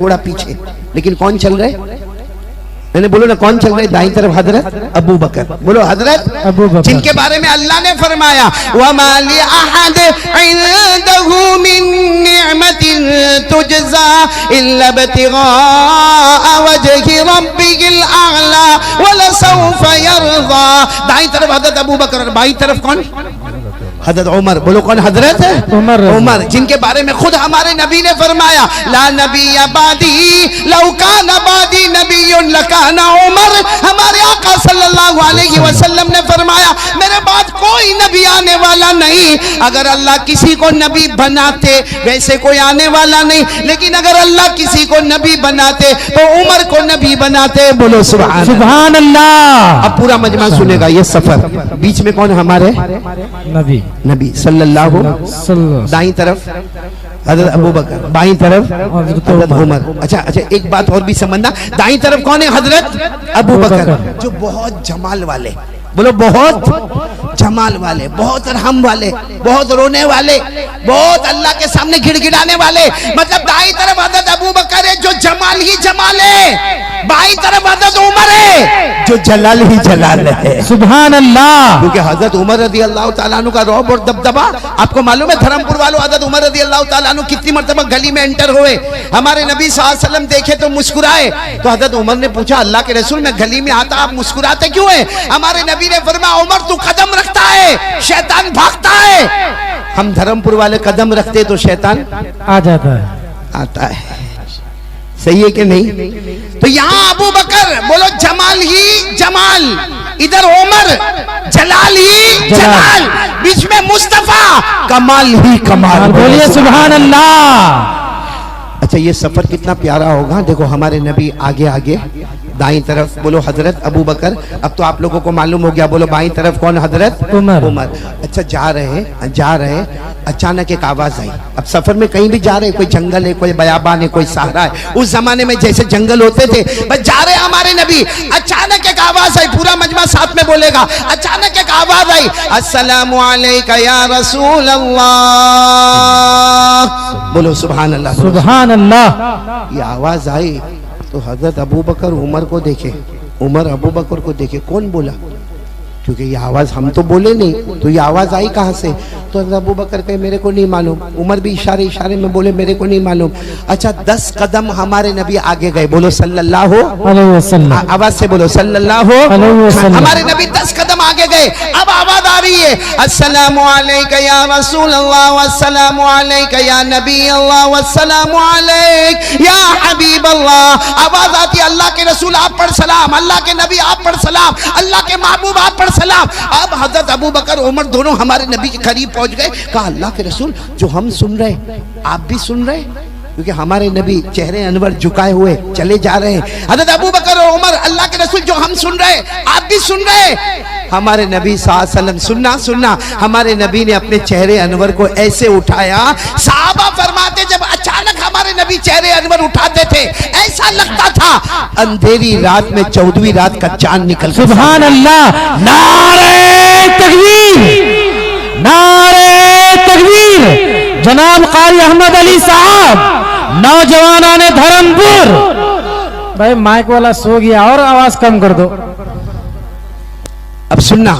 थोड़ा पीछे, लेकिन कौन चल रहे? मैंने बोलो ना कौन चल रहे? दाईं तरफ हजरत अबू बकर। बोलो हजरत अबू बकर, जिनके बारे में अल्लाह ने फरमाया वमा लि अहद इंदहु मिन निअमतिन तुजज़ा इल्ला इब्तिगा वजहि रब्बिल आला वलसौफ यरज़ा। दाईं तरफ हजरत अबू बकर और बाईं तरफ कौन? हजरत उमर। बोलो कौन? हजरत उमर, जिनके बारे में खुद हमारे नबी ने फरमाया ला नबी अबादी लौ काना बादी नबियुन लकाना उमर। हमारे आका सल्लल्लाहु अलैहि वसल्लम ने फरमाया मेरे बाद कोई नबी आने वाला नहीं। अगर अल्लाह किसी को नबी बनाते, वैसे कोई आने वाला नहीं, लेकिन अगर अल्लाह किसी को नबी बनाते तो उमर को नबी बनाते। बोलो सुभान अल्लाह। अब पूरा मजमा सुनेगा ये सफर। बीच में कौन? हमारे नबी सल्लल्लाहु। दाईं तरफ हजरत अबू बकर, बाईं तरफ हजरत उमर। अच्छा, एक बात और भी समझना, दाईं तरफ कौन है? हजरत अबू बकर, जो बहुत जमाल वाले, बोलो बहुत जमाल वाले, बहुत रहम वाले, बहुत रोने वाले, बहुत अल्लाह के सामने गिड़गिड़ाने वाले। मतलब दाईं तरफ हजरत अबू बकर है जो जमाल ही जमाल है, बाईं तरफ हजरत उमर है जो जलाल ही जलाल है। सुभान अल्लाह। क्योंकि हजरत उमर रज़ी अल्लाह तआला अन्हु का रौब और दबदबा आपको मालूम है। धर्मपुर वालों, हजरत उमर रज़ी अल्लाह तआला अन्हु कितनी मर्तबा गली में एंटर हुए, हमारे नबी सल्लल्लाहु अलैहि वसल्लम देखे तो मुस्कुराए। तो हजरत उमर ने पूछा अल्लाह के रसूल मैं गली में आता आप मुस्कुराते क्यों है? हमारे नबी ने फरमाया उमर तू कदम रखता है शैतान भागता है। हम धर्मपुर वाले कदम रखते तो शैतान आ जाता है, आता है। सही है कि नहीं? तो यहाँ अबू बकर बोलो जमाल ही जमाल, इधर उमर जलाल ही जलाल, बीच में मुस्तफा कमाल ही कमाल। बोलिए सुभान अल्लाह। अच्छा, ये सफर कितना प्यारा होगा। देखो हमारे नबी आगे आगे, दाईं तरफ बोलो हजरत अबू बकर। अब तो आप लोगों को मालूम हो गया। बोलो बाईं तरफ कौन? हजरत उमर। अच्छा, जा रहे अचानक एक आवाज आई। अब सफर में कहीं भी जा रहे, कोई जंगल है, कोई बयाबान है, कोई सहारा है, उस जमाने में जैसे जंगल होते थे, बस जा रहे हमारे नबी, अचानक एक आवाज आई। पूरा मजमा साथ में बोलेगा। अचानक एक आवाज आई, अस्सलामु अलैका या रसूल अल्लाह। बोलो सुभान अल्लाह, सुभान अल्लाह। ये आवाज आई तो हजरत अबू बकर उमर को देखे, उमर अबू बकर को देखे। कौन बोला? क्योंकि ये आवाज हम तो बोले नहीं, तो ये आवाज आई कहाँ से? तो हजरत अबू बकर कहे मेरे को नहीं मालूम। उमर भी इशारे इशारे में बोले मेरे को नहीं मालूम। अच्छा, 10 कदम हमारे नबी आगे गए। बोलो सल्लल्लाहु अलैहि वसल्लम। आवाज से बोलो सल्लल्लाहु अलैहि वसल्लम। हमारे नबी 10 कदम आगे गए। अब आवाज आ रही है अस्सलामु अलैका या रसूल अल्लाह वस्सलामु अलैका या नबी अल्लाह वस्सलामु अलैक या हबीब अल्लाह। आवाज आती है अल्लाह के रसूल आप पर सलाम, अल्लाह के नबी आप पर सलाम, अल्लाह के महबूब आप पर सलाम। अब हजरत अबू बकर उमर दोनों हमारे नबी के करीब पहुंच गए। कहा अल्लाह के रसूल जो हम सुन रहे आप भी सुन रहे? क्योंकि हमारे नबी चेहरे अनवर झुकाए हुए चले जा रहे हैं। हजरत अबू बकर और उमर अल्लाह के रसूल जो हम सुन रहे आप भी सुन रहे? हमारे नबी सल्लल्लाहु अलैहि वसल्लम सुनना हमारे नबी ने अपने चेहरे अनवर को ऐसे उठाया। सहाबा फरमाते जब अचानक हमारे नबी चेहरे अनवर उठाते थे ऐसा लगता था अंधेरी रात में 14वीं रात का चांद निकल। सुभान अल्लाह। नारे तकबीर, नारे तकबीर। जनाब कारी अहमद अली साहब, नौजवानाने धर्मपुर। भाई माइक वाला सो गया और आवाज कम कर दो। अब सुनना,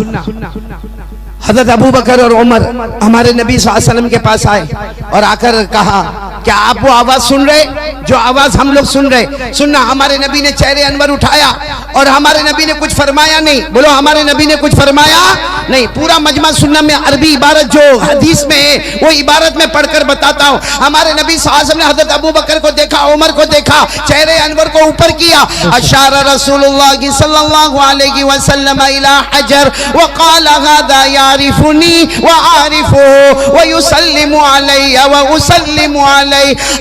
हजरत अबू बकर और उमर हमारे नबी सल्लल्लाहु अलैहि वसल्लम के पास आए और आकर कहा क्या आप वो आवाज सुन रहे जो आवाज हम लोग सुन रहे? सुनना, हमारे नबी ने चेहरे अनवर उठाया और हमारे नबी ने कुछ फरमाया नहीं। बोलो हमारे नबी ने कुछ फरमाया नहीं। पूरा मजमा सुनना, मैं अरबी इबारत जो हदीस में है वो इबारत में पढ़कर बताता हूँ। हमारे नबी सल्लल्लाहु अलैहि वसल्लम ने हजरत अबू बकर को देखा, उमर को देखा, चेहरे अनवर को ऊपर किया। अशारा रसूलुल्लाह सल्लल्लाहु अलैहि वसल्लम इला हजर व क़ाल हादा यारिफुनी व आरिफुहु व युसल्लिमु अलैया व उसल्लिमु अलैहि।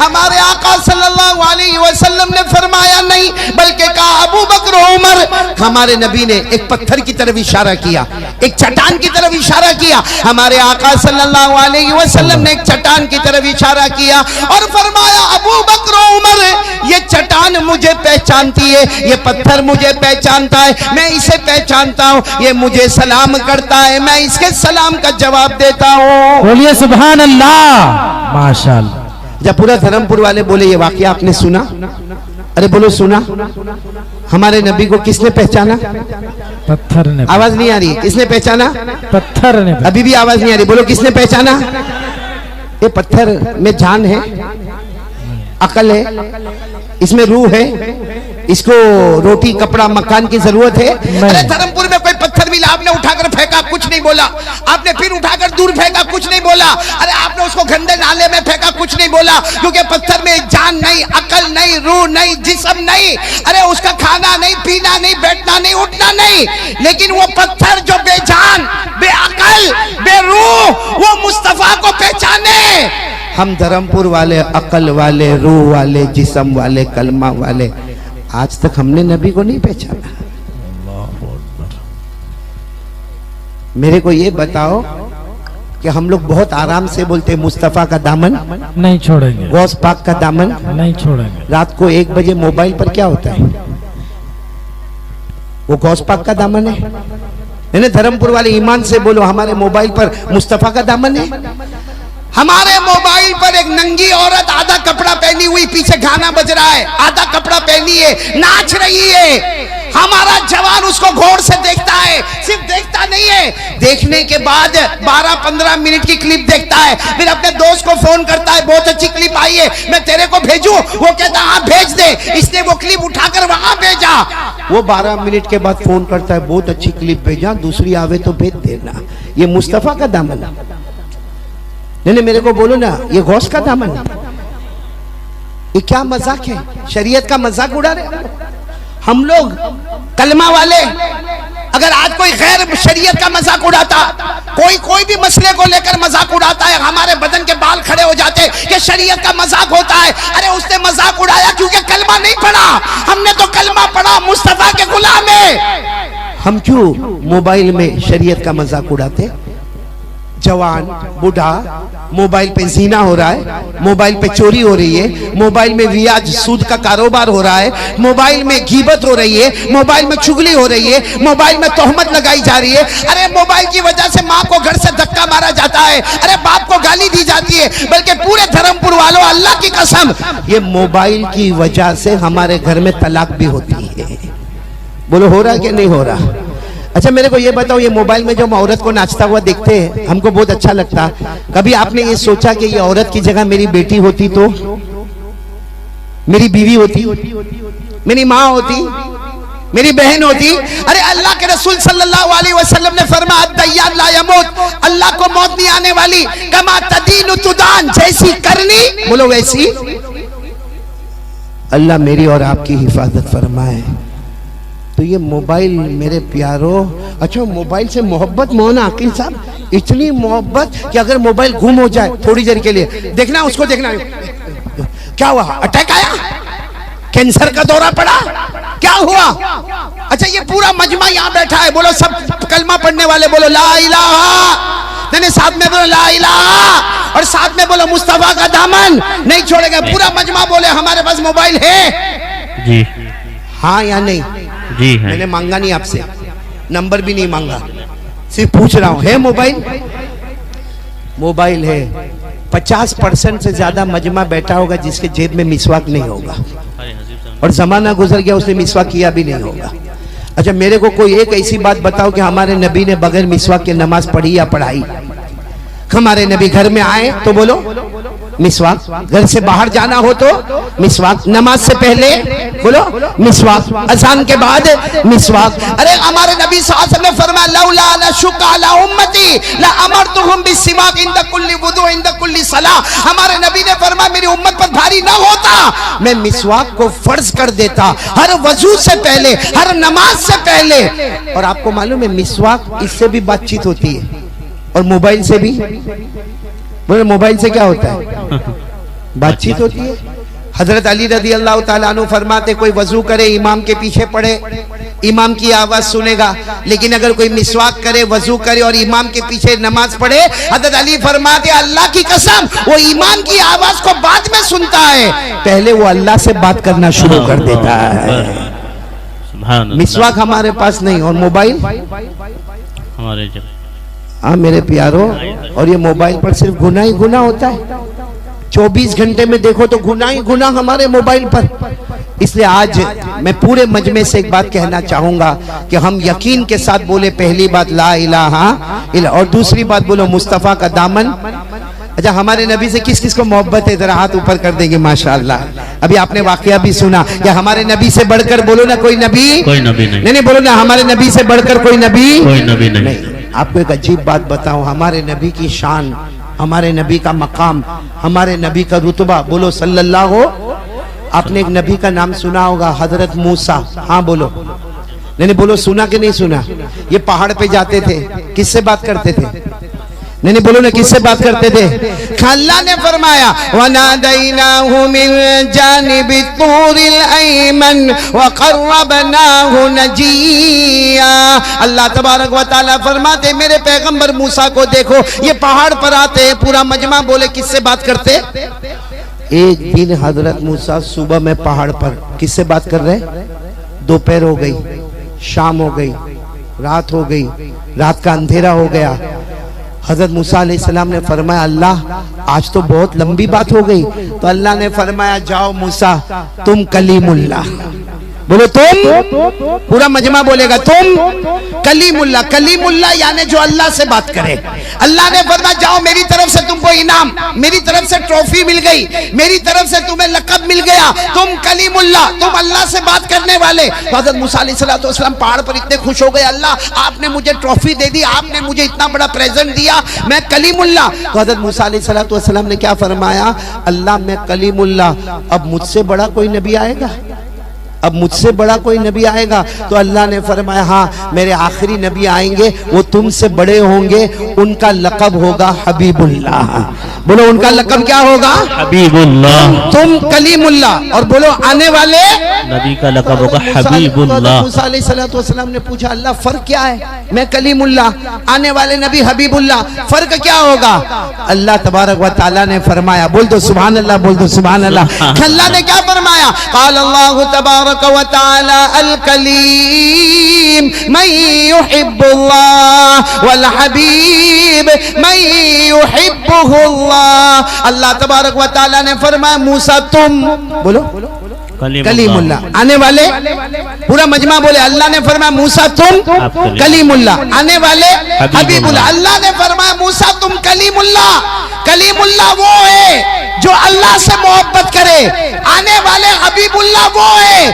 हमारे आका सल्लल्लाहु अलैहि वसल्लम ने फरमाया नहीं, बल्कि कहा अबू बकर उमर। हमारे नबी ने एक पत्थर की तरफ इशारा किया, एक चट्टान की तरफ इशारा किया। हमारे आका सल्लल्लाहु अलैहि वसल्लम ने एक चट्टान की तरफ इशारा किया और फरमाया अबू बकर उमर ये चट्टान मुझे पहचानती है, ये पत्थर मुझे पहचानता है, मैं इसे पहचानता हूँ, ये मुझे सलाम करता है, मैं इसके सलाम का जवाब देता हूँ। बोलिए सुभान अल्लाह, माशाअल्लाह। जब पूरा धर्मपुर वाले बोले ये वाकया आपने सुना? अरे बोलो सुना। हमारे नबी को किसने पहचाना? पत्थर ने। आवाज नहीं आ रही, किसने पहचाना? पत्थर ने। अभी भी आवाज नहीं आ रही, बोलो किसने पहचाना? ये पत्थर में जान है, अकल है, इसमें रूह है, इसको रोटी कपड़ा मकान की जरूरत है। अरे धर्मपुर में कोई पत्थर मिला, आपने उठाकर फेंका, कुछ नहीं बोला। आपने फिर उठाकर दूर फेंका, कुछ नहीं बोला। अरे आपने उसको गंदे नाले में फेंका, कुछ नहीं बोला, क्योंकि पत्थर में जान नहीं, अकल नहीं, रूह नहीं, जिस्म नहीं। अरे उसका खाना नहीं, पीना नहीं, बैठना नहीं, उठना नहीं, लेकिन वो पत्थर जो बेजान, बेअकल, बेरूह, वो मुस्तफा को पहचाने। हम धर्मपुर वाले अकल वाले, रूह वाले, जिस्म वाले, कलमा वाले, आज तक हमने नबी को नहीं पहचाना। मेरे को ये बताओ कि हम लोग बहुत आराम से बोलते मुस्तफा का दामन नहीं छोड़ेंगे, गौस पाक का दामन नहीं छोड़ेंगे। रात को 1 बजे मोबाइल पर क्या होता है? वो गौस पाक का दामन है। मैंने धर्मपुर वाले ईमान से बोलो, हमारे मोबाइल पर मुस्तफा का दामन है। हमारे मोबाइल पर एक नंगी औरत आधा कपड़ा पहनी हुई पीछे गाना बज रहा है, आधा कपड़ा पहनी है, नाच रही है। हमारा जवान उसको गौर से देखता है, सिर्फ देखता नहीं है, देखने के बाद 12-15 मिनट की क्लिप देखता है, फिर अपने दोस्त को फोन करता है, बहुत अच्छी क्लिप आई है, मैं तेरे को भेजूं? वो कहता हाँ भेज दे। इसने वो क्लिप उठाकर वहां भेजा। वो 12 मिनट के बाद फोन करता है, बहुत अच्छी क्लिप भेजा, दूसरी आवे तो भेज देना। ये मुस्तफा का दामन? नहीं, मेरे को बोलो ना, ये गौस का दामन? ये क्या मजाक है? शरीयत का मजाक उड़ा रहे हम लोग। कलमा वाले अगर आज कोई गैर शरीयत का मजाक उड़ाता, कोई भी मसले को लेकर मजाक उड़ाता है, हमारे बदन के बाल खड़े हो जाते कि शरीयत का मजाक होता है। अरे उसने मजाक उड़ाया क्योंकि कलमा नहीं पढ़ा, हमने तो कलमा पढ़ा, मुस्तफा के गुलाम है। हम क्यों मोबाइल में शरीयत का मजाक उड़ाते? जवान बूढ़ा मोबाइल पे जीना हो रहा है, मोबाइल पे चोरी हो रही है, मोबाइल में रियाज सूद का कारोबार हो रहा है, मोबाइल में गीबत हो रही है, मोबाइल में चुगली हो रही है, मोबाइल में तोहमत लगाई जा रही है। अरे मोबाइल की वजह से माँ को घर से धक्का मारा जाता है, अरे बाप को गाली दी जाती है, बल्कि पूरे धर्मपुर वालों अल्लाह की कसम ये मोबाइल की वजह से हमारे घर में तलाक भी होती है। बोलो हो रहा है कि नहीं हो रहा? अच्छा मेरे को ये बताओ, ये मोबाइल में जो हम औरत को नाचता हुआ देखते हैं, हमको बहुत अच्छा लगता। कभी आपने ये सोचा कि ये औरत की जगह मेरी बेटी होती तो, मेरी बीवी होती, मेरी माँ होती, मेरी बहन होती? अरे अल्लाह के रसूल सल्लल्लाहु अलैहि वसल्लम ने फरमाया दय्यान ला यमूत, अल्लाह को मौत नहीं आने वाली। कमा तदीनु तुदान, जैसी करनी बोलो वैसी। अल्लाह मेरी और आपकी हिफाजत फरमाए। तो ये मोबाइल मेरे प्यारो, अच्छा मोबाइल से मोहब्बत मौना अकील साहब, इतनी मोहब्बत कि अगर मोबाइल गुम हो जाए थोड़ी देर के लिए, देखना उसको, देखना क्या हुआ, अटैक आया, कैंसर का दौरा पड़ा, क्या हुआ? अच्छा ये पूरा मजमा यहाँ बैठा है, बोलो सब कलमा पढ़ने वाले बोलो ला इलाहा, नहीं साथ में बोलो ला इलाहा, और साथ में बोलो मुस्तफा का दामन नहीं छोड़ेगा। पूरा मजमा बोले हमारे पास मोबाइल है जी, हाँ या नहीं? जी है। मैंने मांगा नहीं आपसे, नंबर भी नहीं मांगा, सिर्फ पूछ रहा हूं, है मोबाइल? मोबाइल है। 50% से ज्यादा मजमा बैठा होगा जिसके जेब में मिसवाक नहीं होगा, और जमाना गुजर गया उसने मिसवाक किया भी नहीं होगा। अच्छा मेरे को कोई एक ऐसी बात बताओ कि हमारे नबी ने बगैर मिसवाक के नमाज पढ़ी या पढ़ाई? हमारे नबी घर में आए तो बोलो मिसवाक, घर से बाहर जाना हो तो मिसवाक, नमाज से पहले बोलो मिसवाक, अज़ान के बाद मिसवाक। अरे हमारे नबी सल्लल्लाहु अलैहि वसल्लम ने फरमाया लौला अशुक्का अला उम्मती ला अमरतुहुम बिस्सिवाक इंद कुल्ली वुदू इंद कुल्ली सलाह। हमारे नबी ने फरमाया मेरी उम्मत पर भारी ना होता, मैं मिसवाक को फर्ज कर देता हर वजू से पहले, हर नमाज से पहले। और आपको मालूम है मिसवाक इससे भी बातचीत होती है और मोबाइल से भी। बोले मोबाइल से क्या होता है? बातचीत होती है। हजरत अली रज़ी अल्लाह ताला अन्हु फरमाते कोई वजू करे इमाम के पीछे पड़े, इमाम की आवाज सुनेगा, लेकिन अगर कोई मिसवाक करे, वजू करे और इमाम के पीछे नमाज पढ़े, हजरत अली फरमाते अल्लाह की कसम वो इमाम की आवाज को बाद में सुनता है, पहले वो अल्लाह से बात करना शुरू कर देता है। मिसवाक हमारे पास नहीं, और मोबाइल हमारे। हाँ मेरे प्यारो, और ये मोबाइल पर सिर्फ गुनाह ही गुनाह होता है। 24 घंटे में देखो तो गुनाह ही गुनाह हमारे मोबाइल पर। इसलिए आज मैं पूरे मजमे से एक बात कहना चाहूंगा कि हम यकीन के साथ बोले, पहली बात ला इलाहा इल्ला, और दूसरी बात बोलो मुस्तफ़ा का दामन। अच्छा, हमारे नबी से किस किस को मोहब्बत है, जरा हाथ ऊपर कर देंगे माशाअल्लाह। अभी आपने वाकया भी सुना, या हमारे नबी से बढ़कर बोलो ना कोई नबी, कोई नबी नहीं। नहीं बोलो ना हमारे नबी से बढ़कर कोई नबी, कोई नबी नहीं। आपको एक अजीब बात बताऊं, हमारे नबी की शान, हमारे नबी का मकाम, हमारे नबी का रुतबा, बोलो सल्लल्लाहु। आपने एक नबी का नाम सुना होगा, हजरत मूसा। हाँ बोलो, नहीं बोलो, सुना कि नहीं सुना? ये पहाड़ पे जाते थे, किससे बात करते थे? नहीं बोलो ना, किससे बात करते थे? अल्लाह ने फरमाया वनादैनाहु मिन जानिबि तूरिल अयमन व क़र्रबनाहु नजिया। अल्लाह तबारक व तआला फरमाते, मेरे पैगंबर मूसा को देखो, ये पहाड़ पर आते हैं, पूरा मजमा बोले किससे बात करते? एक दिन हजरत मूसा सुबह में पहाड़ पर किससे बात कर रहे? दोपहर हो गई, शाम हो गई, रात हो गई, रात का अंधेरा हो गया। हजरत मूसा अलैहिस्सलाम ने फरमाया, अल्लाह आज तो बहुत लंबी बात हो गई। तो अल्लाह ने फरमाया, जाओ मूसा, तुम कलीमुल्लाह, बोलो तुम, पूरा मजमा बोलेगा तुम कलीमुल्लाह। कलीमुल्लाह यानी जो अल्लाह से बात करे। अल्लाह ने फरमाया, जाओ मेरी तरफ से तुमको इनाम, मेरी तरफ से ट्रॉफी मिल गई, मेरी तरफ से तुम्हें लक़ब मिल गया, तुम कलीमुल्लाह, तुम अल्लाह से बात करने वाले। तो हज़रत मूसा अलैहिस्सलाम पहाड़ पर इतने खुश हो गए, अल्लाह आपने मुझे ट्रॉफी दे दी, आपने मुझे इतना बड़ा प्रेजेंट दिया, मैं कलीमुल्लाह। तो हज़रत मूसा अलैहिस्सलाम ने क्या फरमाया? अल्लाह मैं कलीमुल्लाह, अब मुझसे बड़ा कोई नबी आएगा? अब मुझसे बड़ा कोई नबी आएगा? तो अल्लाह ने फरमाया, हाँ मेरे आखिरी नबी आएंगे, वो तुमसे बड़े होंगे, उनका लक़ब होगा हबीबुल्लाह। बोलो उनका लक़ब क्या होगा? हबीबुल्लाह। तुम कलीमुल्लाह, और बोलो आने वाले नबी का लक़ब होगा हबीबुल्लाह। मूसा अलैहिस्सलाम ने पूछा, अल्लाह फर्क क्या है? मैं कलीमुल्लाह, आने वाले नबी हबीबुल्लाह, फर्क क्या होगा? अल्लाह तबारक व तआला ने फरमाया, बोल दो सुभान अल्लाह, बोल दो सुभान अल्लाह। अल्लाह ने क्या फरमाया? क़ाल अल्लाहु तबारक व तआला अल कलीम मन युहिब्बुल्लाह वल हबीब मन युहिब्बुहुल्लाह। अल्लाह तबारक व तआला ने फरमाया, मूसा तुम, बोलो कलीमुल्लाह, आने वाले, पूरा मजमा बोले। अल्लाह ने फरमाया, मूसा तुम कलीमुल्लाह, आने वाले हबीबुल्लाह। अल्लाह ने फरमाया, मूसा तुम कलीमुल्लाह, कलीमुल्लाह वो है जो अल्लाह से मोहब्बत करे, आने वाले हबीबुल्लाह वो है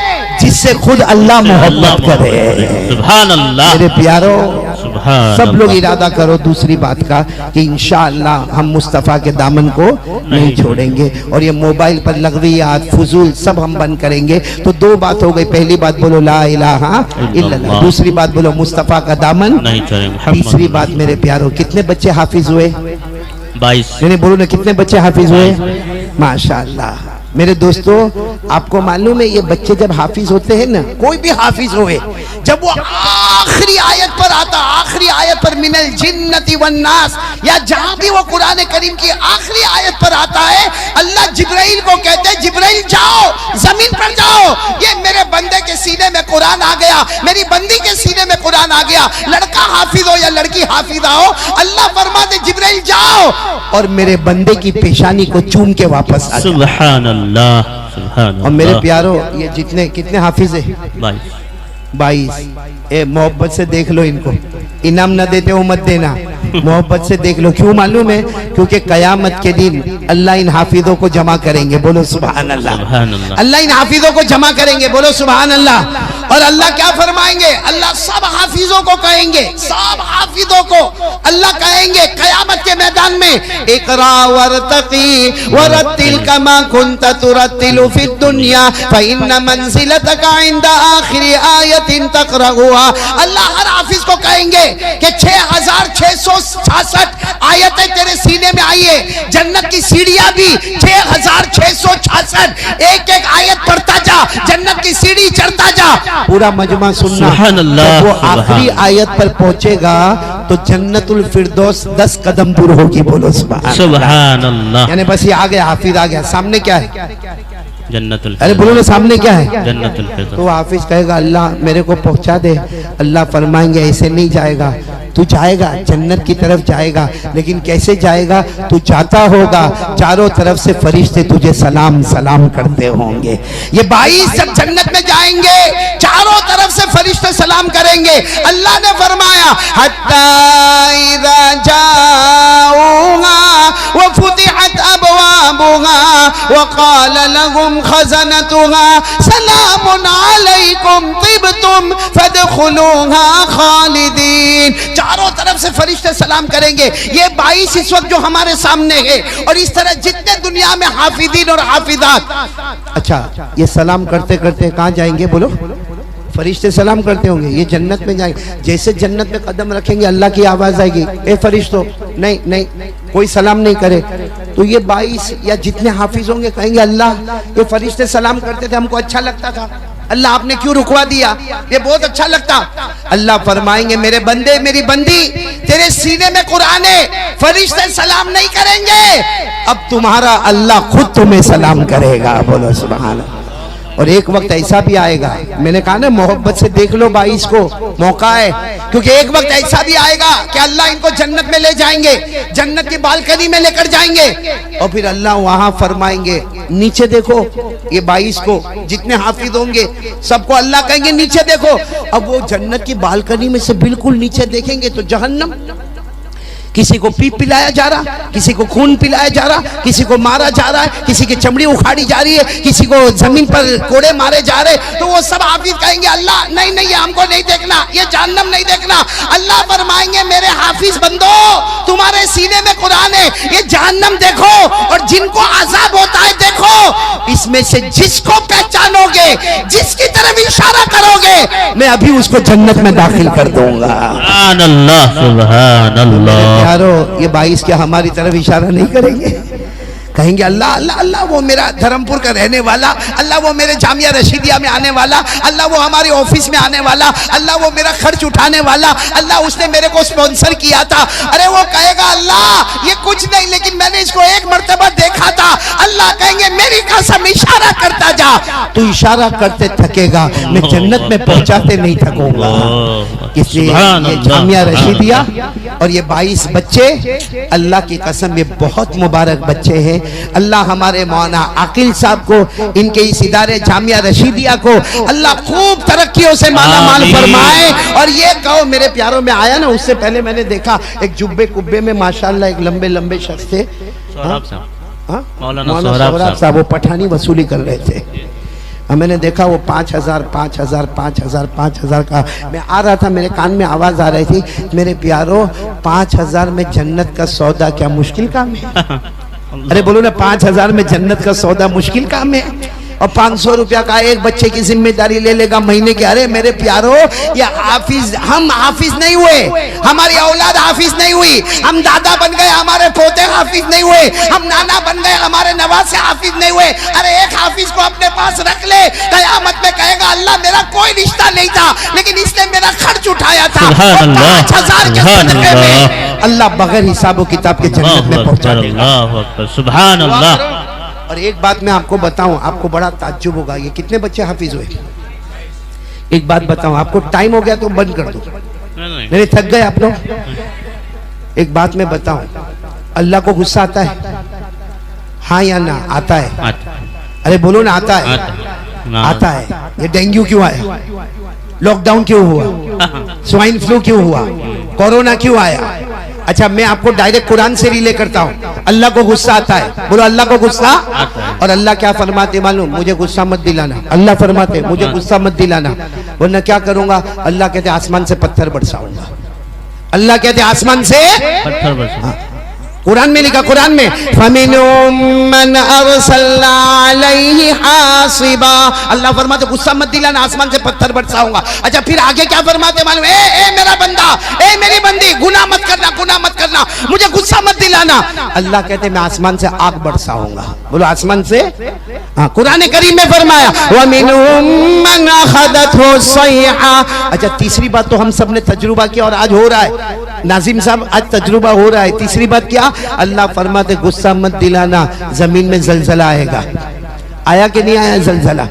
जिससे खुद अल्लाह मोहब्बत करे। सुभान अल्लाह। मेरे प्यारो, सुभान सब लोग अल्लाह। इरादा करो दूसरी बात का कि इंशाअल्लाह हम मुस्तफ़ा के दामन को नहीं छोड़ेंगे, और ये मोबाइल पर लग़वियात फुजूल सब हम बंद करेंगे। तो दो बात हो गई, पहली बात बोलो ला इलाहा इल्लल्लाह, दूसरी बात बोलो मुस्तफ़ा का दामन नहीं छोड़ेंगे। तीसरी बात मेरे प्यारो, कितने बच्चे हाफिज हुए? 22। नहीं बोलो ना, कितने बच्चे हाफिज हुए? माशाअल्लाह। मेरे दोस्तों, आपको मालूम है ये बच्चे जब हाफिज होते हैं ना, कोई भी हाफिज होए, जब वो आखिरी आयत पर आता, आखिरी आयत पर मिनल जिन्नति वन नास, या जहां भी वो कुरान करीम की आखिरी आयत पर आता है, अल्लाह जिब्राइल को कहते हैं, जिब्राइल जाओ, जमीन पर जाओ, ये मेरे बंदे के सीने में कुरान आ गया, मेरी बंदी के सीने में कुरान आ गया, लड़का हाफिज हो या लड़की हाफिजा हो, अल्लाह फरमाते जिब्राइल जाओ और मेरे बंदे की पेशानी को चूम के वापस आ जाओ। सुभान अल्लाह, सुभान अल्लाह। और मेरे प्यारो, ये जितने कितने हाफिज है? 22। ए मोहब्बत से देख लो इनको, इनाम न देते हो मत देना, मोहब्बत से देख लो। क्यों मालूम है? क्योंकि कयामत के दिन अल्लाह इन हाफिजों को जमा करेंगे, बोलो सुभान अल्लाह। अल्लाह इन हाफिजों को जमा करेंगे, बोलो सुभान अल्लाह। और अल्लाह क्या फरमाएंगे? अल्लाह सब हाफिजों को कहेंगे, सब हाफिजों को अल्लाह कहेंगे कयामत के मैदान में, इकरा वरतकी वरतिल कमा कुंत तुरतिलु फिद दुनिया फइन्न मंजिलतका इंदा आखिरी आयतिन तक़रऊहा। अल्लाह हर हाफिज को कहेंगे कि 6666 आयतें तेरे सीने में आई है, जन्नत की सीढ़ियां भी 6666, एक एक आयत पढ़ता जा, जन्नत की सीढ़ी चढ़ता जा। पूरा मजमा सुनना, जब वो आखिरी आयत पर पहुंचेगा तो जन्नतुल फिरदौस 10 कदम दूर होगी, बोलो सुभान अल्लाह। यानी बस ये आ गया, हाफिज आ गया, सामने क्या है? जन्नतुल। अरे बोलो ना, सामने क्या है? जन्नतुल फिरदौस। तो हाफिज कहेगा अल्लाह मेरे को पहुंचा दे, अल्लाह फरमाएंगे ऐसे नहीं जाएगा, तू जाएगा जन्नत की तरफ जाएगा, लेकिन कैसे जाएगा? तू जाता होगा, चारों तरफ से फरिश्ते तुझे सलाम सलाम करते होंगे। ये 22 जब जन्नत में जाएंगे, चारों तरफ से फरिश्ते सलाम करेंगे। अल्लाह ने फरमाया हत्ता इज़ा जाऊहा व फुतिहत अबवाबुहा व क़ाल लहुम खज़नतुहा सलामुन अलैकुम तिबतुम फदखुलूहा खालिदीन। चारों तरफ से फरिश्ते सलाम करेंगे। ये 22 इस वक्त जो हमारे सामने है, और इस तरह जितने दुनिया में हाफिदीन और हाफिजात। अच्छा, ये सलाम करते करते कहाँ जाएंगे? बोलो। फरिश्ते सलाम करते होंगे, ये जन्नत में जाएंगे। जैसे जन्नत में कदम रखेंगे अल्लाह की आवाज आएगी, ए फरिश्तों, नहीं नहीं कोई सलाम नहीं करे। तो ये 22 या जितने हाफिज होंगे कहेंगे अल्लाह, ये फरिश्ते सलाम करते थे, हमको अच्छा लगता था, अल्लाह आपने क्यों रुकवा दिया? ये बहुत अच्छा लगता। अल्लाह फरमाएंगे मेरे बंदे मेरी बंदी, तेरे सीने में कुरान है, फरिश्ते सलाम नहीं करेंगे, अब तुम्हारा अल्लाह खुद तुम्हें सलाम करेगा। बोलो सुभान अल्लाह। और एक वक्त ऐसा भी आएगा, मैंने कहा ना मोहब्बत से देख लो 22 को, मौका है, क्योंकि एक वक्त ऐसा भी आएगा कि अल्लाह इनको जन्नत में ले जाएंगे, जन्नत की बालकनी में लेकर जाएंगे, और फिर अल्लाह वहां फरमाएंगे नीचे देखो ये 22 को, जितने हाफिज होंगे सबको अल्लाह कहेंगे नीचे देखो। अब वो जन्नत की बालकनी में से बिल्कुल नीचे देखेंगे तो जहन्नम, किसी को पीप पिलाया जा रहा, किसी को खून पिलाया जा रहा, किसी को मारा जा रहा है, किसी की चमड़ी उखाड़ी जा रही है, किसी को जमीन पर कोड़े मारे जा रहे, तो वो सब हाफिज कहेंगे अल्लाह नहीं नहीं, ये हमको नहीं देखना, ये जहन्नम नहीं देखना। अल्लाह फरमाएंगे मेरे हाफिज बंदो, तुम्हारे सीने में कुरान है, ये जहन्नम देखो, और जिनको अजाब होता है देखो, इसमें से जिसको पहचानोगे, जिसकी तरफ इशारा करोगे, मैं अभी उसको जन्नत में दाखिल कर दूंगा। सुभान अल्लाह, सुभान अल्लाह। यारो ये 22 क्या हमारी तरफ इशारा नहीं करेंगे? कहेंगे अल्लाह अल्लाह अल्लाह, वो मेरा धर्मपुर का रहने वाला, अल्लाह वो मेरे जामिया रशीदिया में आने वाला, अल्लाह वो हमारे ऑफिस में आने वाला, अल्लाह वो मेरा खर्च उठाने वाला, अल्लाह उसने मेरे को स्पॉन्सर किया था। अरे वो कहेगा अल्लाह ये कुछ नहीं, लेकिन मैंने इसको एक मर्तबा देखा था। अल्लाह कहेंगे मेरी कसम इशारा करता जा, तू इशारा करते थकेगा, मैं जन्नत में पहुंचाते नहीं थकूंगा। इसलिए ये जामिया रशीदिया और ये 22 बच्चे, अल्लाह की कसम ये बहुत मुबारक बच्चे हैं। अल्लाह हमारे मौलाना आकिल साहब को, इनके इस इदारे जामिया रशीदिया को अल्लाह खूब तरक्कियों से माला माल फरमाए। और ये कहो मेरे प्यारों में आया ना, उससे पहले मैंने देखा एक जुब्बे कुब्बे में माशाल्लाह एक लंबे लंबे शख्स थे, मौलाना सोहराब साहब, वो पठानी वसूली कर रहे थे। मैंने देखा वो 5000 का, मैं आ रहा था, मेरे कान में आवाज आ रही थी, मेरे प्यारो 5000 में जन्नत का सौदा क्या मुश्किल काम है? अरे बोलो ना, 5000 में जन्नत का सौदा मुश्किल काम है। और 500 रुपया का एक बच्चे की जिम्मेदारी ले लेगा महीने के। अरे मेरे प्यारो, ये हाफिज, हम हाफिज नहीं हुए, हमारी औलाद हाफिज नहीं हुई, हम दादा बन गए, हमारे पोते हाफिज नहीं हुए, हम नाना बन गए, हमारे नवाज से हाफिज नहीं हुए। अरे एक हाफिज को अपने पास रख ले, कयामत में कहेगा अल्लाह मेरा कोई रिश्ता नहीं था, लेकिन इसने मेरा खर्च उठाया था, 5000 के सदके में अल्लाह बगैर हिसाब किताब के जन्नत में पहुंचा देगा। सुभान अल्लाह। और एक बात मैं आपको बताऊं, आपको बड़ा ताज्जुब होगा, ये कितने बच्चे हाफिज हुए? एक बात बताऊं आपको, टाइम हो गया तो बंद कर दो, मेरे थक गए आप लोग। एक बात मैं बताऊं, अल्लाह को गुस्सा आता है? हाँ या ना? आता है। अरे बोलो ना, आता है? आता है। ये डेंगू क्यों आया? लॉकडाउन क्यों हुआ? स्वाइन फ्लू क्यों हुआ? कोरोना क्यों आया? अच्छा, मैं आपको डायरेक्ट कुरान से रिले करता हूँ। अल्लाह को गुस्सा आता है? बोलो अल्लाह को गुस्सा आता है। और अल्लाह क्या फरमाते मालूम? मुझे गुस्सा मत दिलाना। अल्लाह फरमाते मुझे गुस्सा मत दिलाना, वरना क्या करूंगा? अल्लाह कहते आसमान से पत्थर बरसाऊंगा। अल्लाह कहते आसमान से पत्थर बरसाऊंगा। कुरान में लिखा, कुरान में फमिनुम मन अरसलना अलैहि हासिबा, अल्लाह फरमाते गुस्सा मत दिलाना, आसमान से पत्थर बरसाऊंगा। अच्छा, फिर आगे क्या फरमाते मालूम? ए मेरा बंदा, ए मेरी बंदी, गुनाह मत करना, गुनाह मत करना, मुझे गुस्सा मत दिलाना। अल्लाह कहते मैं आसमान से आग बरसाऊंगा। बोलो आसमान से? हाँ, कुरान करीम में फरमाया वमिनुम मन अखदतहु सयहा। अच्छा, तीसरी बात तो हम सब ने तजुर्बा किया और आज हो रहा है, नाजिम साहब आज तजुर्बा हो रहा है। तीसरी बात क्या? अल्लाह फरमाते गुस्सा मत दिलाना, जमीन में जलजला आएगा। आया कि नहीं आया जलजला?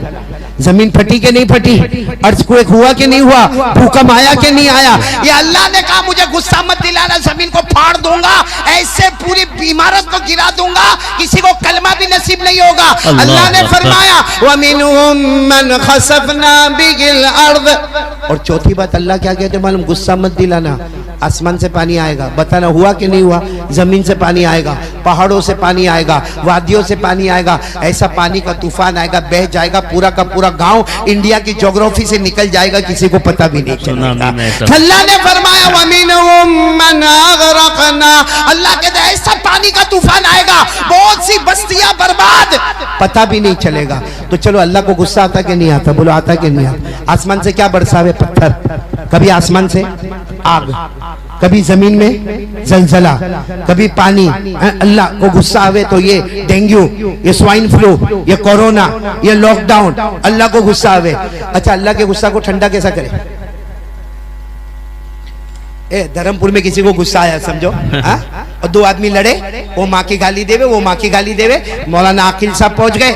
जमीन फटी के नहीं फटी, अर्थक्वेक हुआ कि नहीं हुआ, भूकंप आया कि नहीं आया। ये अल्लाह ने कहा मुझे गुस्सा मत दिलाना, जमीन को फाड़ दूंगा, ऐसे पूरी इमारत को गिरा दूंगा, किसी को कलमा भी नसीब नहीं होगा। अल्लाह ने फरमाया वमिनहुम मन खसफना बिल अर्द। और चौथी बात अल्लाह क्या कहते मालूम, गुस्सा मत दिलाना, आसमान से पानी आएगा, बताना हुआ कि नहीं हुआ, जमीन से पानी आएगा, पहाड़ों से पानी आएगा, वादियों से पानी आएगा, ऐसा पानी का तूफान आएगा, बह जाएगा पूरा का पूरा गांव इंडिया की ज्योग्राफी से निकल जाएगा, किसी को पता भी नहीं चलेगा। अल्लाह ने फरमाया वमिनहुम मन अगरकना, अल्लाह कहता है ऐसा पानी का तूफान आएगा, बहुत सी बस्तियां बर्बाद, पता भी नहीं चलेगा। तो चलो अल्लाह को गुस्सा आता कि नहीं आता, बोलो आता कि नहीं आता। आसमान से क्या बरसावे, पत्थर, कभी आसमान से आग, कभी जमीन में जलजला, कभी पानी। अल्लाह को गुस्सा आवे तो ये डेंगू, ये स्वाइन फ्लू, ये कोरोना, ये लॉकडाउन, अल्लाह को गुस्सा आवे। अच्छा अल्लाह के गुस्सा को ठंडा कैसा करे? धर्मपुर में किसी को गुस्सा आया समझो, और दो आदमी लड़े, वो माँ की गाली देवे, वो माँ की गाली देवे, मौलाना आकिल साहब पहुंच गए,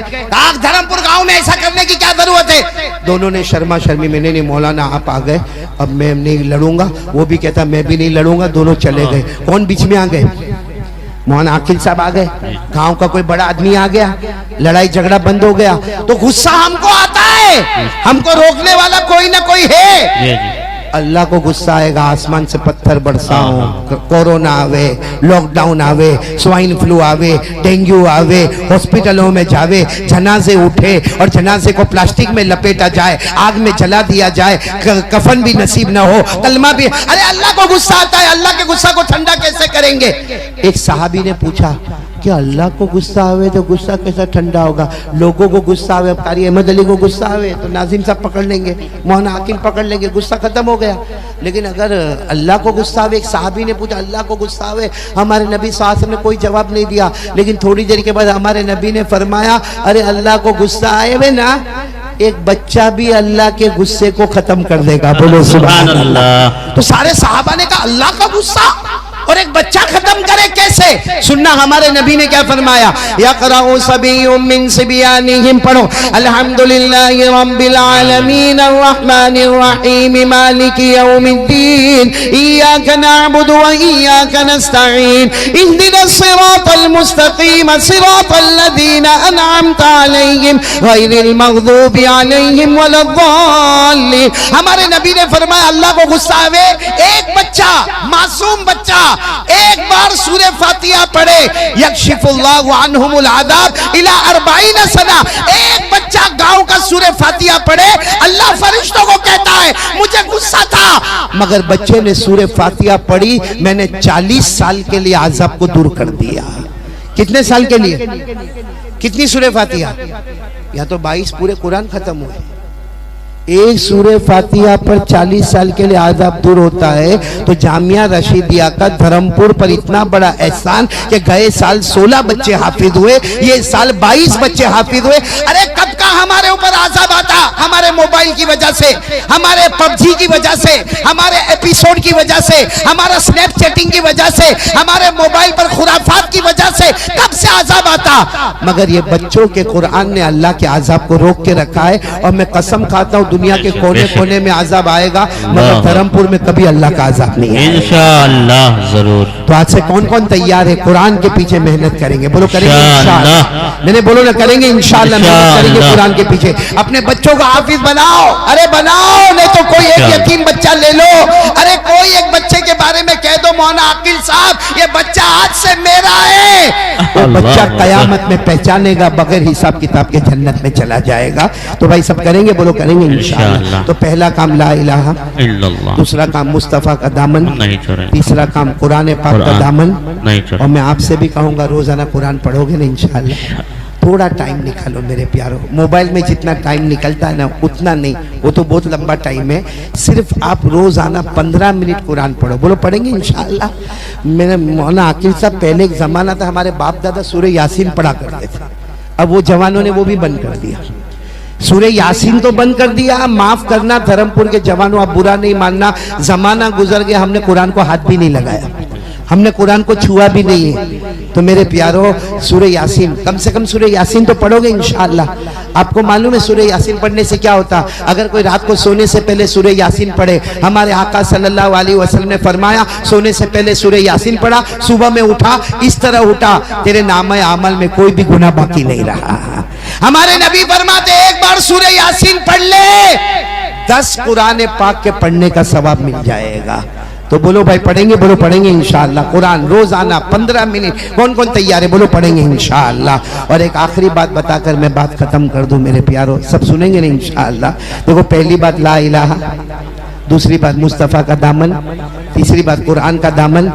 धर्मपुर गांव में ऐसा करने की क्या जरूरत है? दोनों ने शर्मा शर्मी में नहीं मौलाना आप आ गए, अब मैं नहीं लड़ूंगा, वो भी कहता मैं भी नहीं लड़ूंगा, दोनों चले गए। कौन बीच में आ गए? मौलाना आकिल साहब आ गए, गांव का कोई बड़ा आदमी आ गया, लड़ाई झगड़ा बंद हो गया। तो गुस्सा हमको आता है, हमको रोकने वाला कोई ना कोई है। अल्लाह को गुस्सा आएगा, आसमान से पत्थर बरसाओ, कोरोना आवे, लॉकडाउन आवे, स्वाइन फ्लू आवे, डेंगू आवे, हॉस्पिटलों में जावे, जनाजे उठे और जनाजे को प्लास्टिक में लपेटा जाए, आग में जला दिया जाए, कफन भी नसीब ना हो, कलमा भी। अरे अल्लाह को गुस्सा आता है, अल्लाह के गुस्सा को ठंडा कैसे करेंगे? एक सहाबी ने पूछा कि अल्लाह को गुस्सा आवे तो गुस्सा कैसा ठंडा होगा? लोगों को गुस्सा आवे, कारी अहमद अली को गुस्सा आवे तो नाजिम साहब पकड़ लेंगे, मौलाना आकिल पकड़ लेंगे, गुस्सा खत्म हो गया। लेकिन अगर अल्लाह को गुस्सा आवे, एक सहाबी ने पूछा अल्लाह को गुस्सा आवे, हमारे नबी सल्लल्लाहु अलैहि वसल्लम ने कोई जवाब नहीं दिया। लेकिन थोड़ी देर के बाद हमारे नबी ने फरमाया अरे अल्लाह को गुस्सा आए ना, एक बच्चा भी अल्लाह के गुस्से को खत्म कर देगा। बोलो सुभान अल्लाह। तो सारे सहाबा ने कहा अल्लाह का गुस्सा और एक बच्चा खत्म करे कैसे? सुनना हमारे नबी ने क्या फरमाया, यक़राउ सबिय्युम मिन सिबयानिहिम, पढ़ो अल्हम्दुलिल्लाहि रब्बिल आलमीन अर्रहमानिर रहीम मालिकि यौमिद्दीन इय्याका नअबुदु व इय्याका नस्तईन इहदिनस सिरातल मुस्तकीम सिरातल लज़ीना अनअमता अलैहिम गैरिल मग़दूबि अलैहिम वलद्दाल्लीन। हमारे नबी ने फरमाया अल्लाह को गुस्सा आवे, एक बच्चा, मासूम बच्चा एक बार सूरह फातिहा पढ़े, यक्शिफुल्लाहु अन्हुमुल अज़ाब इला 40 सना। एक बच्चा गांव का सूरह फातिहा पढ़े, अल्लाह फरिश्तों को कहता है मुझे गुस्सा था, मगर बच्चे ने सूरह फातिहा पढ़ी, मैंने 40 साल के लिए अज़ाब को दूर कर दिया। कितने साल के लिए? कितनी सूरह फातिहा? या तो 22 पूरे कुरान खत्म हुए। एक सूरह फातिहा पर 40 साल के लिए आज़ाब दूर होता है, तो जामिया रशीदिया का धर्मपुर पर इतना बड़ा एहसान कि गए साल 16 बच्चे हाफिज हुए, ये साल 22 बच्चे हाफिज हुए। अरे कब का हमारे ऊपर आज़ाब आता? हमारे मोबाइल की वजह से, हमारे पबजी की वजह से, हमारे एपिसोड की वजह से, हमारा स्नैपचैटिंग की वजह से, हमारे मोबाइल पर खुराफात की वजह से कब से आज़ाब आता? मगर ये बच्चों के कुरान ने अल्लाह के आज़ाब को रोक के रखा है। और मैं कसम खाता हूँ दुनिया के कोने कोने में आज़ाब आएगा, मगर धर्मपुर में कभी अल्लाह का आज़ाब नहीं है इंशाअल्लाह जरूर। तो आज से कौन कौन तैयार है कुरान के पीछे मेहनत करेंगे? बोलो करेंगे इंशाअल्लाह। नहीं बोलो ना, करेंगे इंशाअल्लाह, मेहनत करेंगे कुरान के पीछे। अपने बच्चों को हाफिज बनाओ, अरे बनाओ, नहीं तो कोई एक यतीम बच्चा ले लो। अरे कोई एक बच्चे के बारे में कह दो मौलाना आकिल साहब ये बच्चा आज से मेरा है, वो बच्चा कयामत में पहचानेगा, बगैर हिसाब किताब के जन्नत में चला जाएगा। तो भाई सब करेंगे, बोलो करेंगे इंशाअल्लाह। तो पहला काम ला इलाहा इल्लल्लाह, दूसरा काम मुस्तफा का दामन नहीं छोड़े, तीसरा काम कुरान पाक का दामन नहीं छोड़े। और मैं आपसे भी कहूंगा रोजाना कुरान पढ़ोगे ना इंशाअल्लाह, थोड़ा टाइम निकालो मेरे प्यारो। मोबाइल में जितना टाइम निकलता है ना उतना नहीं, वो तो बहुत लंबा टाइम है। सिर्फ आप रोजाना 15 मिनट कुरान पढ़ो। बोलो पढ़ेंगे इंशाअल्लाह। मेरे मौलाना आकिल साहब, पहले एक जमाना था हमारे बाप दादा सूरह यासीन पढ़ा करते थे, अब वो जवानों ने वो भी बंद कर दिया। सूरह यासीन तो बंद कर दिया। माफ करना धर्मपुर के जवानों, आप बुरा नहीं मानना, जमाना गुजर गया, हमने कुरान को हाथ भी नहीं लगाया, हमने कुरान को छुआ भी नहीं है। तो मेरे प्यारो सूरह यासीन, कम से कम सूरह यासीन तो पढ़ोगे इंशाअल्लाह। आपको मालूम है सूरह यासीन पढ़ने से क्या होता? अगर कोई रात को सोने से पहले सूरह यासीन पढ़े, हमारे आका सल्लल्लाहु अलैहि वसल्लम ने फरमाया सोने से पहले सूरह यासीन पढ़ा, सुबह में उठा इस तरह उठा तेरे नामे अमल में कोई भी गुनाह बाकी नहीं रहा। हमारे नबी फरमाते एक बार सूरह यासीन पढ़ ले 10 कुरान पाक के पढ़ने का सवाब मिल जाएगा। तो बोलो भाई पढ़ेंगे? बोलो पढ़ेंगे इंशाअल्लाह। कुरान रोजाना 15 मिनट। कौन कौन तैयार है? बोलो पढ़ेंगे इंशाअल्लाह। और एक आखिरी बात बताकर मैं बात खत्म कर दूं मेरे प्यारो, सब सुनेंगे ना इंशाअल्लाह। देखो पहली बात ला इलाहा, दूसरी बात मुस्तफ़ा का दामन, तीसरी बात कुरान का दामन,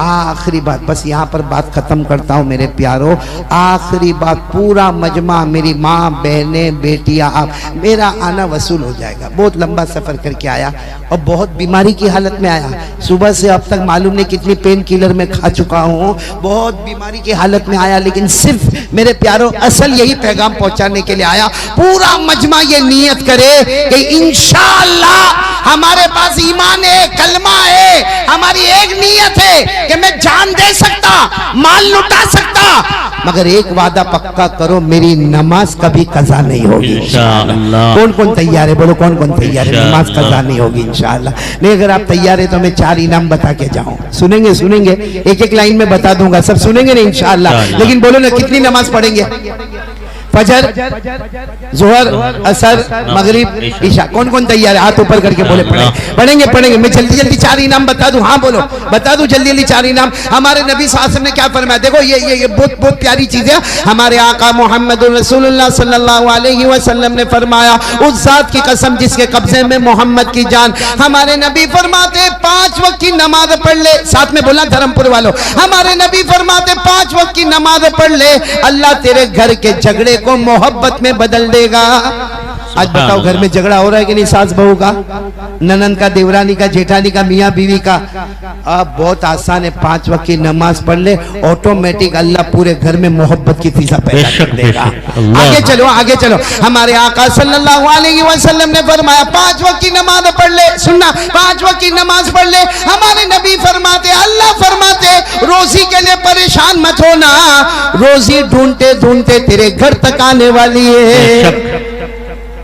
आखिरी बात बस यहाँ पर बात खत्म करता हूँ मेरे प्यारो। आखिरी बात पूरा मजमा, मेरी माँ बहनें बेटियाँ, आप मेरा आना वसूल हो जाएगा। बहुत लंबा सफर करके आया और बहुत बीमारी की हालत में आया। सुबह से अब तक मालूम नहीं कितनी पेन किलर में खा चुका हूँ, बहुत बीमारी की हालत में आया, लेकिन सिर्फ मेरे प्यारो असल यही पैगाम पहुँचाने के लिए आया। पूरा मजमा ये नियत करे कि इंशाअल्लाह हमारे पास ईमान है, कलमा है, हमारी एक नियत है कि मैं जान दे सकता, माल लुटा सकता, मगर एक वादा पक्का करो मेरी नमाज कभी कज़ा नहीं होगी इंशाअल्लाह। कौन कौन तैयार है? बोलो कौन कौन तैयार है? नमाज कज़ा नहीं होगी इंशाअल्लाह। नहीं अगर आप तैयार है तो मैं 4 इनाम बता के जाऊं। सुनेंगे? सुनेंगे? एक एक लाइन में बता दूंगा, सब सुनेंगे ना इंशाअल्लाह। लेकिन बोलो ना कितनी नमाज पढ़ेंगे? फजर, जोहर, असर, मगरिब, ईशा। कौन कौन तैयार है? हाथ ऊपर करके बोले पढ़ेंगे पढ़ेंगे। मैं जल्दी जल्दी 4 इनाम बता दूं। हाँ बोलो, बता दूं जल्दी जल्दी 4 इनाम। हमारे नबी सल्लल्लाहु अलैहि वसल्लम ने क्या फरमाया? देखो ये बहुत बहुत प्यारी चीज है। हमारे आका मोहम्मद रसूलुल्लाह सल्लल्लाहु अलैहि वसल्लम ने फरमाया, उस जात की कसम जिसके कब्जे में मोहम्मद की जान। हमारे नबी फरमाते 5 वक्त की नमाज पढ़ ले। साथ में बोला धर्मपुर वालों, हमारे नबी फरमाते 5 वक्त की नमाज पढ़ ले, अल्लाह तेरे घर के झगड़े को मोहब्बत में बदल देगा। आज बताओ घर में झगड़ा हो रहा है कि नहीं? सास बहू का, ननन का, देवरानी का, जेठानी का, मियाँ बीवी का। अब बहुत आसान है, 5 वक्त की नमाज पढ़ ले, ऑटोमेटिक अल्लाह पूरे घर में मोहब्बत की फिजा पैदा कर देगा। आगे चलो आगे चलो। हमारे आका सल्लल्लाहु अलैहि वसल्लम ने फरमाया 5 वक्त की नमाज पढ़ ले। सुनना, 5 वक्त की नमाज पढ़ ले। हमारे नबी फरमाते, अल्लाह फरमाते रोजी के लिए परेशान मत होना, रोजी ढूंढते ढूंढते तेरे घर तक आने वाली है।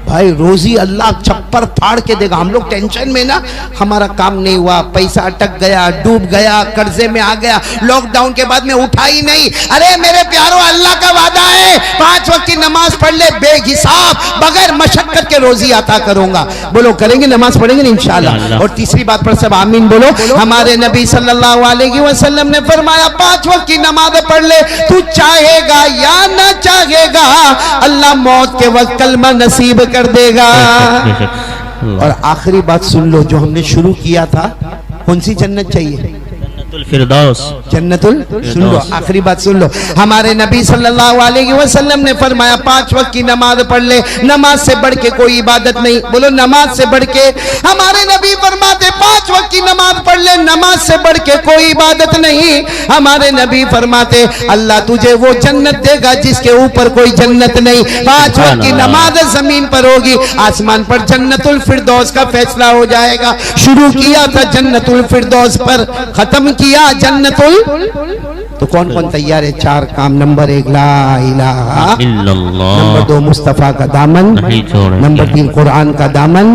भाई रोजी अल्लाह छप्पर फाड़ के देगा। हम लोग टेंशन में ना, हमारा काम नहीं हुआ, पैसा अटक गया, डूब गया, कर्जे में आ गया, लॉकडाउन के बाद में उठा ही नहीं। अरे मेरे प्यारो अल्लाह का वादा है 5 वक्त की नमाज पढ़ ले, बेहिसाब बगैर मशक्कत के रोजी अता करूंगा। बोलो करेंगे? नमाज पढ़ेंगे ना इंशाअल्लाह। और तीसरी बात पर सब आमीन बोलो। हमारे नबी सल्लल्लाहु अलैहि वसल्लम ने फरमाया 5 वक्त की नमाज पढ़ ले, तू चाहेगा या ना चाहेगा अल्लाह मौत के वक्त कलमा नसीब कर देगा। और आखिरी बात सुन लो, जो हमने शुरू किया था, कौन सी जन्नत चाहिए? फिरदौस, जन्नतुल। सुन लो, आखिरी बात सुन लो। हमारे नबी सल्लल्लाहु अलैहि वसल्लम ने फरमाया 5 वक्त की नमाज पढ़ ले, नमाज से बढ़ के कोई इबादत नहीं। बोलो नमाज से बढ़ के। हमारे नबी फरमाते 5 वक्त की नमाज पढ़ ले, नमाज से बढ़ के कोई इबादत नहीं। हमारे नबी फरमाते अल्लाह तुझे वो जन्नत देगा जिसके ऊपर कोई जन्नत नहीं। 5 वक्त की नमाज जमीन पर होगी, आसमान पर जन्नतुल फिरदौस का फैसला हो जाएगा। शुरू किया था जन्नतुल फिरदौस पर, खत्म किया जन्नतुल। तो कौन कौन तैयार है? 4 काम। नंबर 1 ला इलाहा इल्लल्लाह, नंबर 2 मुस्तफ़ा का दामन, नंबर 3 कुरान का दामन,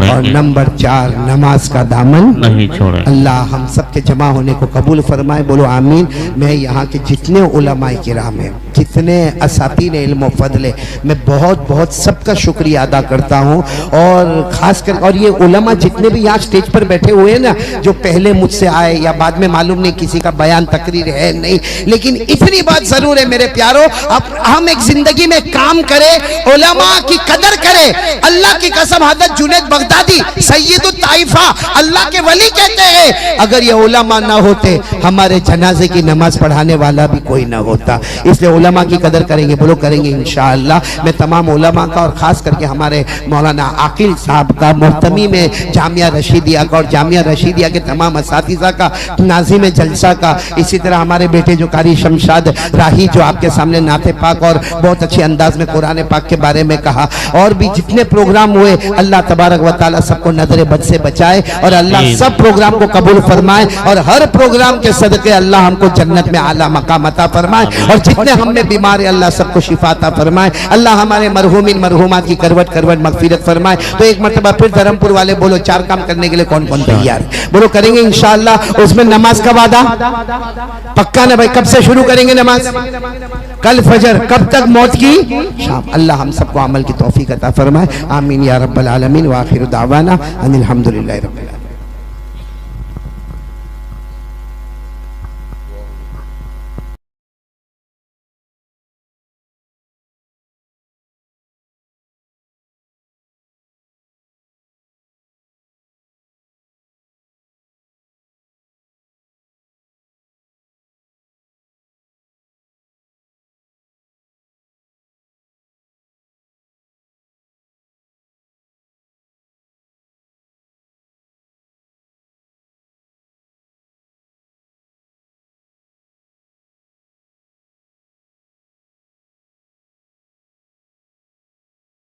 और नंबर 4 नमाज का दामन नहीं छोड़े। अल्लाह हम सब के जमा होने को कबूल फरमाए। बोलो आमीन। मैं यहाँ के जितने उलमाए किराम हैं, जितने असातीन इल्म व फज़ल, मैं बहुत बहुत सबका शुक्रिया अदा करता हूँ। और खास कर और ये उलमा जितने भी यहाँ स्टेज पर बैठे हुए हैं ना, जो पहले मुझसे आए या बाद में, मालूम नहीं किसी का बयान तकरीर है नहीं, लेकिन इतनी बात जरूर है मेरे प्यारो, अब हम एक जिंदगी में काम करें, उलमा की कदर करें। अल्लाह की कसम हज़रत जुनैद बगदादी सैयदुत ताइफा अल्लाह के वली कहते हैं, अगर ये उलमा ना होते हमारे जनाजे की नमाज पढ़ाने वाला भी कोई ना होता। इसलिए उलमा की कदर करेंगे? बोलो करेंगे इंशाअल्लाह। मैं तमाम उलमा का और ख़ास करके हमारे मौलाना आकिल साहब का, मोहतमी में जामिया रशीदिया का और जामिया रशीदिया के तमाम असातिज़ा का, नाज़िम जलसा का, इसी तरह हमारे बेटे जो कारी शमशाद राही जो आपके सामने नाते पाक और बहुत अच्छे अंदाज में कुरान पाक के बारे में कहा, और भी जितने प्रोग्राम हुए अल्लाह तबारक व तआला सबको नजर बद से बचाए और अल्लाह सब प्रोग्राम को कबूल फरमाए और हर प्रोग्राम के सदके अल्लाह हमको जन्नत में आला मकाम अता फरमाए और जितने हम में बीमार है अल्लाह सबको शिफा अता फरमाए। अल्लाह हमारे मरहूमिन मरहूमात की करवट करवट मगफिरत फरमाए। तो एक मरतबा फिर धर्मपुर वाले बोलो, 4 काम करने के लिए कौन कौन तैयार है? बोलो करेंगे इंशाअल्लाह। उसमें नमाज का वादा पक्का ना भाई? कब से शुरू करेंगे नमाज? कल फजर। कब तक? मौत की शाम। अल्लाह हम सबको अमल की तौफीक अता फरमाए। आमीन या रब्बल आलमीन। व आखिर दावाना अनिल हम्दुलिल्लाहि रब्बिल आलमीन।